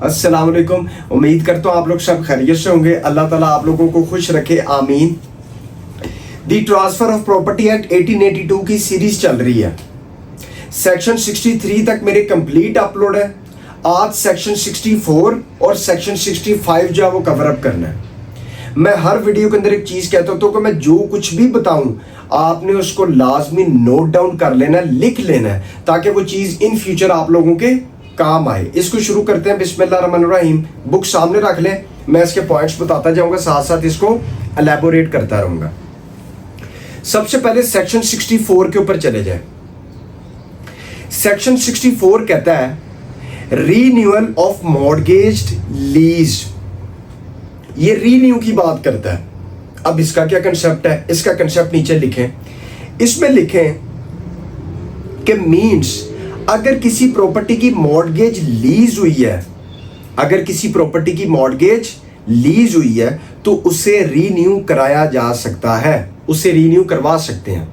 अस्सलाम वालेकुम। उम्मीद करता हूँ आप लोग सब खैरियत से होंगे। अल्लाह ताला आप लोगों को खुश रखे, आमीन। दी ट्रांसफर ऑफ प्रॉपर्टी एक्ट 1882 की सीरीज चल रही है। सेक्शन 63 तक मेरे कंप्लीट अपलोड है। आज सेक्शन 64 और सेक्शन 65 जो है वो कवर अप करना है। मैं हर वीडियो के अंदर एक चीज कहता हूँ कि मैं जो कुछ भी बताऊं आपने उसको लाजमी नोट डाउन कर लेना है, लिख लेना है, ताकि वो चीज इन फ्यूचर आप लोगों के काम आए। इसको शुरू करते हैं। बिस्मिल्लाहिर्रहमानिर्रहीम। बुक सामने रख लें, मैं इसके पॉइंट्स बताता जाऊंगा, साथ साथ इसको एलैबोरेट करता रहूंगा। सबसे पहले सेक्शन 64 के ऊपर चले जाए। सेक्शन 64 कहता है रीन्यूअल ऑफ मॉर्गेज्ड लीज। ये रीन्यू की बात करता है। अब इसका क्या कंसेप्ट है, इसका कंसेप्ट नीचे लिखें। इसमें लिखें कि मींस अगर किसी प्रॉपर्टी की मॉर्गेज लीज हुई है, अगर किसी प्रॉपर्टी की मॉर्गेज लीज हुई है तो उसे रीन्यू कराया जा सकता है, उसे रीन्यू करवा सकते हैं।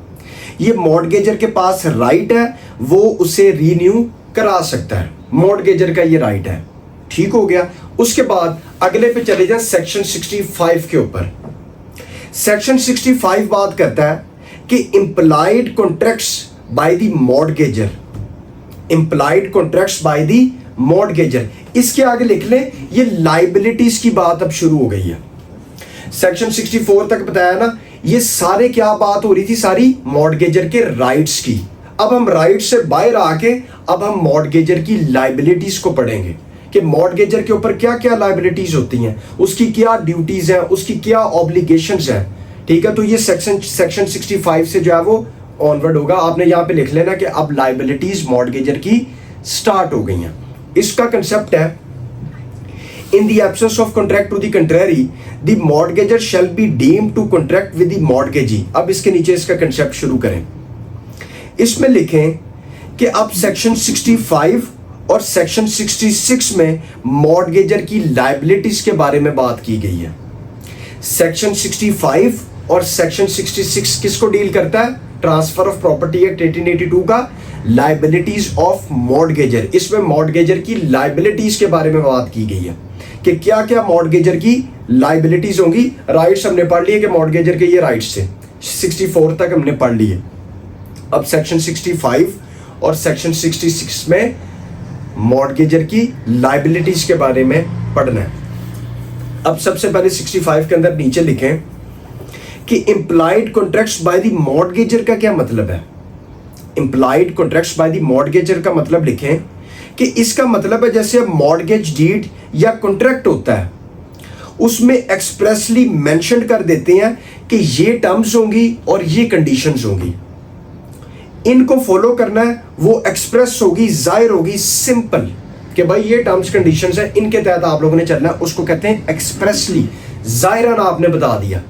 ये मॉर्गेजर के पास राइट है, वो उसे रीन्यू करा सकता है। मॉर्गेजर का ये राइट है। ठीक हो गया। उसके बाद अगले पे चले जाए सेक्शन 65 के ऊपर। सेक्शन 65 बात करता है कि implied contracts by the mortgagor, implied contracts by the mortgagor. इसके आगे लिख लें, ये लाइबिलिटीज की बात अब शुरू हो गई है। सेक्शन 64 तक बताया ना, ये सारे क्या बात हो रही थी, सारी मॉर्गेजर के राइट्स की। अब हम राइट से बाहर आके अब हम मॉर्गेजर की लाइबिलिटीज को पढ़ेंगे कि मॉर्गेजर के ऊपर क्या क्या लाइबिलिटीज होती हैं, उसकी क्या ड्यूटीज हैं, उसकी क्या ऑब्लिगेशंस हैं। ठीक है, तो ये सेक्शन 65 से जो है वो ऑनवर्ड होगा। आपने यहाँ पे लिख लेना कि अब लाइबिलिटीज मॉर्गेजर की स्टार्ट हो गई हैं। इसका कंसेप्ट है in the absence of contract to the contrary the mortgagor shall be deemed to contract with the mortgagee. अब इसके नीचे इसका कंसेप्ट शुरू करें। इसमें लिखें कि अब सेक्शन 65 और सेक्शन 66 में मॉर्गेजर की लाइबिलिटीज के बारे में बात की गई है। सेक्शन 65 और सेक्शन 66 किसको डील करता है? ट्रांसफर ऑफ प्रॉपर्टी एक्ट 1882 का लाइबिलिटीज ऑफ मॉर्गेजर। इसमें मॉर्गेजर की लाइबिलिटीज के बारे में बात की गई है कि क्या क्या मॉर्गेजर की लाइबिलिटीज होंगी। राइट्स हमने पढ़ लिए कि मॉर्गेजर के ये राइट्स थे, 64 तक हमने पढ़ लिए। अब सेक्शन 65 और सेक्शन 66 में मॉर्गेजर की लाइबिलिटीज के बारे में पढ़ना है। अब सबसे पहले 65 के अंदर नीचे लिखें कि implied contracts by the mortgagor का क्या मतलब है। Implied contracts by the mortgagor का मतलब लिखें कि इसका मतलब है जैसे मॉर्गेज डीड या कॉन्ट्रैक्ट होता है, उसमें एक्सप्रेसली मेंशन कर देते हैं कि ये टर्म्स होंगी और ये कंडीशंस होंगी, इनको फॉलो करना है। वो एक्सप्रेस होगी, जाहिर होगी, सिंपल कि भाई ये टर्म्स कंडीशंस है, इनके तहत आप लोगों ने चलना है। उसको कहते हैं एक्सप्रेसली, जाहिराना आपने बता दिया,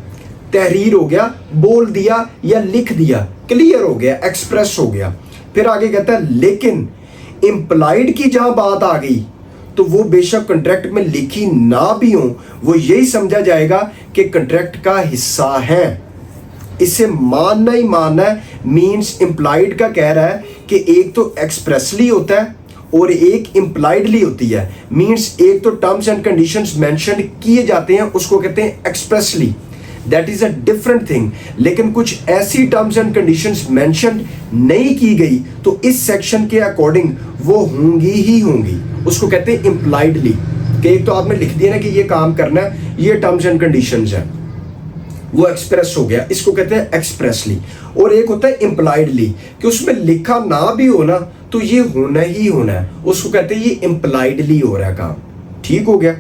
तहरीर हो गया, बोल दिया या लिख दिया, क्लियर हो गया, एक्सप्रेस हो गया। फिर आगे कहता है लेकिन इंप्लाइड की जहां बात आ गई तो वो बेशक कॉन्ट्रैक्ट में लिखी ना भी हो, वो यही समझा जाएगा कि कॉन्ट्रैक्ट का हिस्सा है, इसे मानना ही मानना है। मींस इंप्लाइड का कह रहा है कि एक तो एक्सप्रेसली होता है और एक इंप्लाइडली होती है। मींस एक तो टर्म्स एंड कंडीशंस मेंशन किए जाते हैं, उसको कहते हैं expressly, that is a different thing. लेकिन कुछ ऐसी टर्म्स एंड कंडीशंस मेंशन नहीं की गई तो इस सेक्शन के अकॉर्डिंग वो होंगी ही होंगी, उसको कहते हैं इंप्लाइडली। कि एक तो आपने लिख दिया ना कि ये काम करना है, ये टर्म्स एंड कंडीशंस है, वो एक्सप्रेस हो गया, इसको कहते हैं एक्सप्रेसली। और एक होता है इंप्लाइडली कि उसमें लिखा ना भी हो ना तो ये होना ही होना है, उसको कहते हैं ये इंप्लाइडली हो रहा है काम। ठीक हो गया,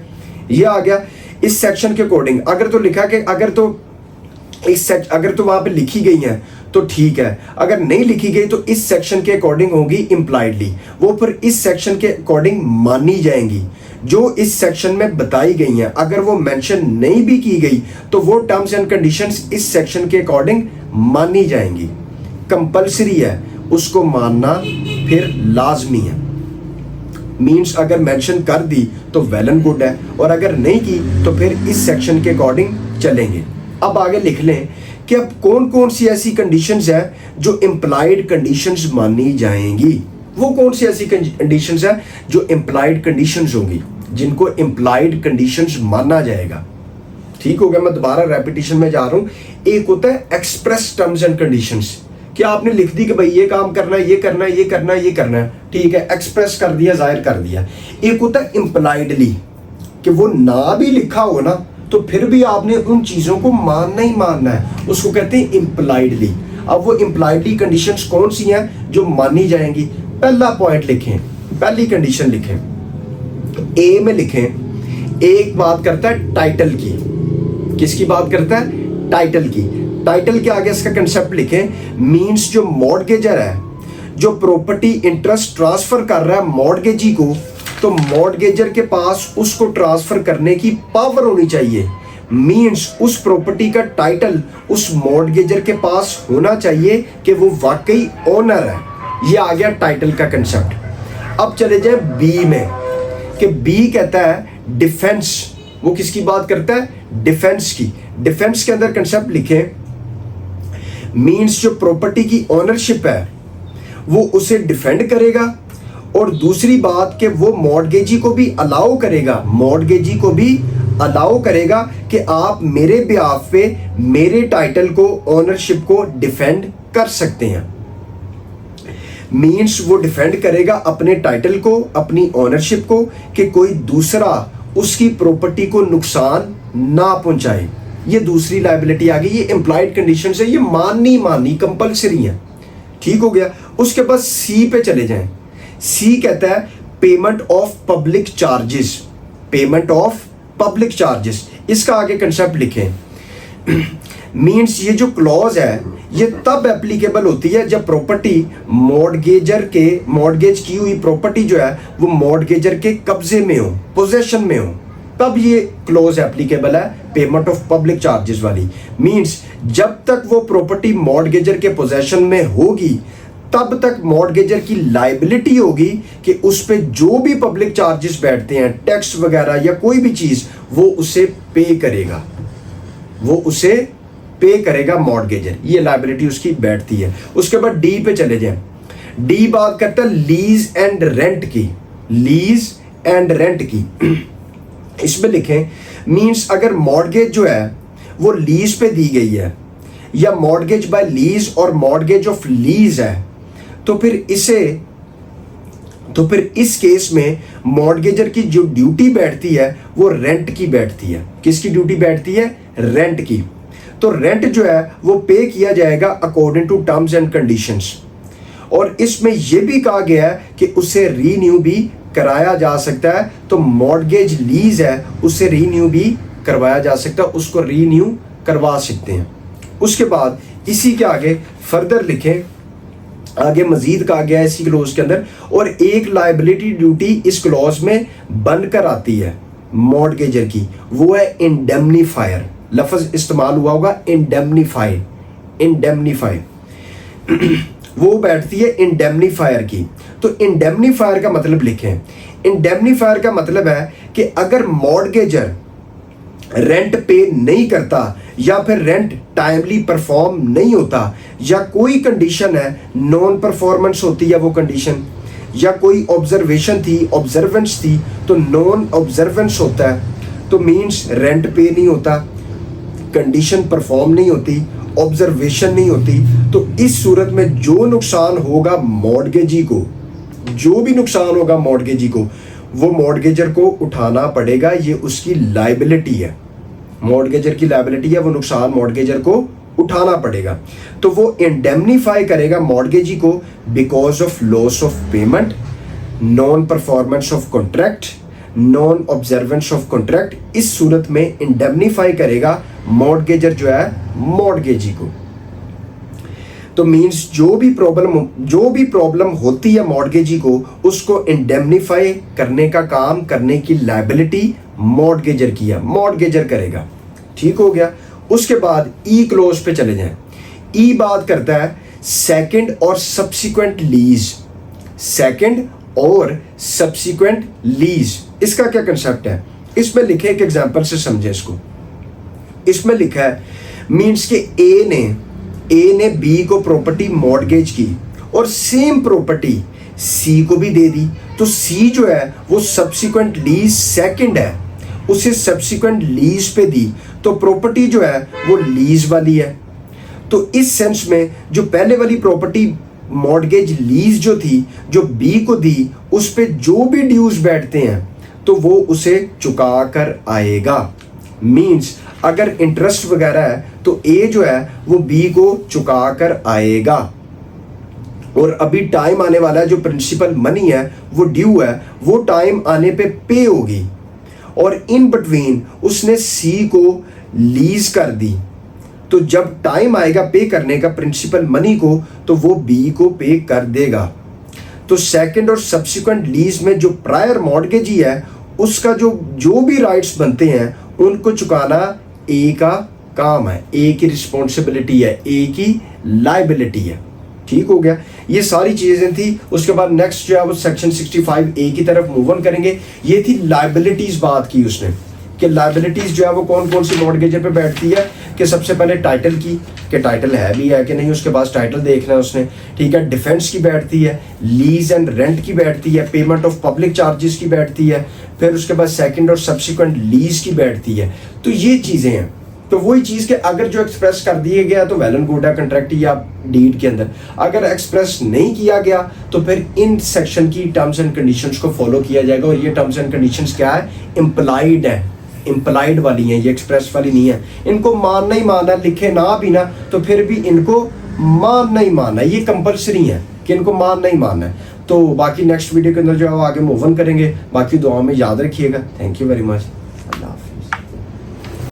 ये आ गया इस सेक्शन के अकॉर्डिंग। अगर तो लिखा कि अगर तो वहां पे लिखी गई है तो ठीक है, अगर नहीं लिखी गई तो इस सेक्शन के अकॉर्डिंग होगी इंप्लाइडली, वो फिर इस सेक्शन के अकॉर्डिंग मानी जाएंगी जो इस सेक्शन में बताई गई हैं। अगर वो मेंशन नहीं भी की गई तो वो टर्म्स एंड कंडीशंस इस सेक्शन के अकॉर्डिंग मानी जाएंगी। कंपल्सरी है, उसको मानना फिर लाजमी है। मींस अगर मेंशन कर दी तो वेल एंड गुड है, और अगर नहीं की तो फिर इस सेक्शन के अकॉर्डिंग चलेंगे। अब आगे लिख लें कि अब कौन कौन सी ऐसी कंडीशंस है जो इंप्लाइड कंडीशंस मानी जाएंगी। वो कौन सी ऐसी कंडीशंस है जो इंप्लाइड कंडीशंस होंगी। जिनको इम्प्लाइड कंडीशंस माना जाएगा। ठीक हो गया, मैं दोबारा रेपिटेशन में जा रहा हूं। एक होता है एक्सप्रेस टर्म्स एंड कंडीशंस, कि आपने लिख दी कि भाई ये काम करना है, ये करना है, ये करना है, ये करना है, ठीक है, एक्सप्रेस कर दिया, जाहिर कर दिया। एक होता है इम्प्लाइडली, कि वो ना भी लिखा हो ना तो फिर भी आपने उन चीजों को मानना ही मानना है, उसको कहते हैं इम्प्लाइडली। अब वो इम्प्लाइडली कंडीशंस कौन सी हैं जो मानी जाएंगी? पहला पॉइंट लिखें, पहली कंडीशन लिखें, ए में लिखें, एक बात करता है टाइटल की। किसकी बात करता है? टाइटल की। टाइटल के आगे इसका कंसेप्ट लिखें, मींस जो मॉर्गेजर है, जो प्रॉपर्टी इंटरेस्ट ट्रांसफर कर रहा है मॉर्गेजी को, तो मॉर्गेजर के पास उसको ट्रांसफर करने की पावर होनी चाहिए। मींस उस प्रॉपर्टी का टाइटल उस मॉर्गेजर के पास होना चाहिए कि वो वाकई ओनर है। ये आ गया टाइटल का कंसेप्ट। अब चले जाए बी में, कि बी कहता है डिफेंस। वो किसकी बात करता है? डिफेंस की। डिफेंस के अंदर कंसेप्ट लिखें, मींस जो प्रॉपर्टी की ओनरशिप है वो उसे डिफेंड करेगा, और दूसरी बात कि वो मॉर्गेजी को भी अलाउ करेगा, मॉर्गेजी को भी अलाउ करेगा कि आप मेरे बिहाफ पे मेरे टाइटल को, ओनरशिप को डिफेंड कर सकते हैं। मींस वो डिफेंड करेगा अपने टाइटल को, अपनी ओनरशिप को, कि कोई दूसरा उसकी प्रॉपर्टी को नुकसान ना पहुंचाए। ये दूसरी लायबिलिटी आ गई। ये इंप्लाइड कंडीशन है, ये माननी कंपलसरी है। ठीक हो गया। उसके बाद सी पे चले जाएं। सी कहता है payment of public charges. Payment of public charges, इसका आगे कंसेप्ट लिखें। मींस ये जो क्लॉज है ये तब एप्लीकेबल होती है जब प्रॉपर्टी मॉर्गेजर के, मॉर्गेज की हुई प्रॉपर्टी जो है वो मॉर्गेजर के कब्जे में हो, पोजेशन में हो, तब ये क्लॉज एप्लीकेबल है पेमेंट ऑफ पब्लिक चार्जेस वाली। मींस जब तक वो प्रॉपर्टी मॉर्गेजर के पोजेशन में होगी तब तक मॉर्गेजर की लायबिलिटी होगी कि उस पे जो भी पब्लिक चार्जेस बैठते हैं, टैक्स वगैरह या कोई भी चीज, वो उसे पे करेगा, वो उसे पे करेगा मॉर्गेजर। ये लायबिलिटी उसकी बैठती है। उसके बाद डी पे चले जाएं। डी बात करता है लीज एंड रेंट की। लीज एंड रेंट की इसमें लिखें, मींस अगर मॉर्गेज जो है वो लीज पे दी गई है, या मॉर्गेज बाय लीज और मॉर्गेज ऑफ लीज है, तो फिर इस केस में मॉर्गेजर की जो ड्यूटी बैठती है वो रेंट की बैठती है। किसकी ड्यूटी बैठती है? रेंट की। तो रेंट जो है वो पे किया जाएगा according to terms and conditions. और इसमें यह भी कहा गया है कि उसे रीन्यू भी कराया जा सकता है। तो मॉर्गेज लीज है, उसे रीन्यू भी करवाया जा सकता है, उसको रीन्यू करवा सकते हैं। उसके बाद इसी के आगे फर्दर लिखें, आगे मजीद कहा गया है इसी क्लॉज के अंदर, और एक लायबिलिटी ड्यूटी इस क्लॉज में बनकर आती है मॉर्गेजर की, वो है इंडेमनीफायर। लफ्ज इस्तेमाल हुआ होगा इंडेमनीफाई, इंडेमनीफाई वो बैठती है इंडेमनीफायर की। तो इंडेमनीफायर का मतलब लिखें, इंडेमनीफायर का मतलब है कि अगर मॉर्गेजर रेंट पे नहीं करता, या फिर रेंट टाइमली परफॉर्म नहीं होता, या कोई कंडीशन है नॉन परफॉर्मेंस होती है वो कंडीशन, या कोई ऑब्जर्वेशन थी, ऑब्जर्वेंस थी, तो नॉन ऑब्जर्वेंस होता है, तो मींस रेंट पे नहीं होता, कंडीशन परफॉर्म नहीं होती, ऑब्जर्वेशन नहीं होती, तो इस सूरत में जो नुकसान होगा मॉर्गेजी को, जो भी नुकसान होगा मॉर्गेजी को, वो मॉर्गेजर को उठाना पड़ेगा। ये उसकी लायबिलिटी है, मॉर्गेजर की लायबिलिटी है, वो नुकसान मॉर्गेजर को उठाना पड़ेगा। तो वो इंडेमनीफाई करेगा मॉर्गेजी को because of loss of payment, non performance of contract, non observance of contract. इस सूरत में इंडेमनीफाई करेगा मॉर्गेजर जो है मॉर्गेजी को। तो मींस जो भी प्रॉब्लम होती है मॉर्गेजी को, उसको इंडेमनीफाई करने का काम, करने की लायबिलिटी मॉर्गेजर की है, मॉर्गेजर करेगा। ठीक हो गया। उसके बाद ई क्लोज पे चले जाएं। ई बात करता है सेकंड और सब्सिक्वेंट लीज। सेकंड और सब्सिक्वेंट लीज, इसका क्या कंसेप्ट है? इसमें लिखे, एक एग्जांपल से समझे इसको। इसमें लिखा है मींस के ए ने बी को प्रॉपर्टी मॉर्गेज की, और सेम सी को भी दे दी, तो सी जो है वो सब्सिक्वेंट लीज सेकंड है, उसे सब्सिक्वेंट लीज पे दी, तो प्रॉपर्टी जो है वो लीज वाली है। तो इस सेंस में जो पहले वाली प्रॉपर्टी मॉर्गेज लीज जो थी, जो बी को दी, उस पे जो भी ड्यूज बैठते हैं तो वो उसे चुका कर आएगा। मींस अगर इंटरेस्ट वगैरह है तो ए जो है वो बी को चुका कर आएगा, और अभी टाइम आने वाला है, जो प्रिंसिपल मनी है वो ड्यू है, वो टाइम आने पे पे होगी, और इन बिटवीन उसने सी को लीज कर दी, तो जब टाइम आएगा पे करने का प्रिंसिपल मनी को, तो वो बी को पे कर देगा। तो सेकंड और सब्सिक्वेंट लीज में जो प्रायर मॉर्गेजी है उसका जो भी राइट्स बनते हैं उनको चुकाना ए का काम है, ए की रिस्पॉन्सिबिलिटी है, ए की लाइबिलिटी है। ठीक हो गया, ये सारी चीजें थी। उसके बाद नेक्स्ट जो है वो सेक्शन 65 ए की तरफ मूव ऑन करेंगे। ये थी लाइबिलिटीज, बात की उसने कि लाइबिलिटीज जो है वो कौन कौन सी मॉर्गेज पे बैठती है, कि सबसे पहले टाइटल की, कि टाइटल है भी है कि नहीं, उसके पास टाइटल देखना है उसने। ठीक है, डिफेंस की बैठती है, लीज एंड रेंट की बैठती है, पेमेंट ऑफ पब्लिक चार्जेस की बैठती है, फिर उसके बाद सेकंड और सब्सिक्वेंट लीज की बैठती है। तो ये चीजें हैं। तो वही चीज के अगर जो एक्सप्रेस कर दिए गया तो वेल एंड गुड है कंट्रैक्ट या डीड के अंदर, अगर एक्सप्रेस नहीं किया गया तो फिर इन सेक्शन की टर्म्स एंड कंडीशंस को फॉलो किया जाएगा। और ये टर्म्स एंड कंडीशंस क्या है, इम्प्लाइड है, इम्प्लाइड वाली हैं, ये एक्सप्रेस वाली नहीं है। इनको मानना ही मानना, लिखे ना भी ना तो फिर भी इनको मानना ही मानना, ये कंपल्सरी है कि इनको मानना ही मानना है। तो बाकी नेक्स्ट वीडियो के अंदर जो है आगे मूव ऑन करेंगे। बाकी दुआओं में याद रखिएगा। Thank you very much.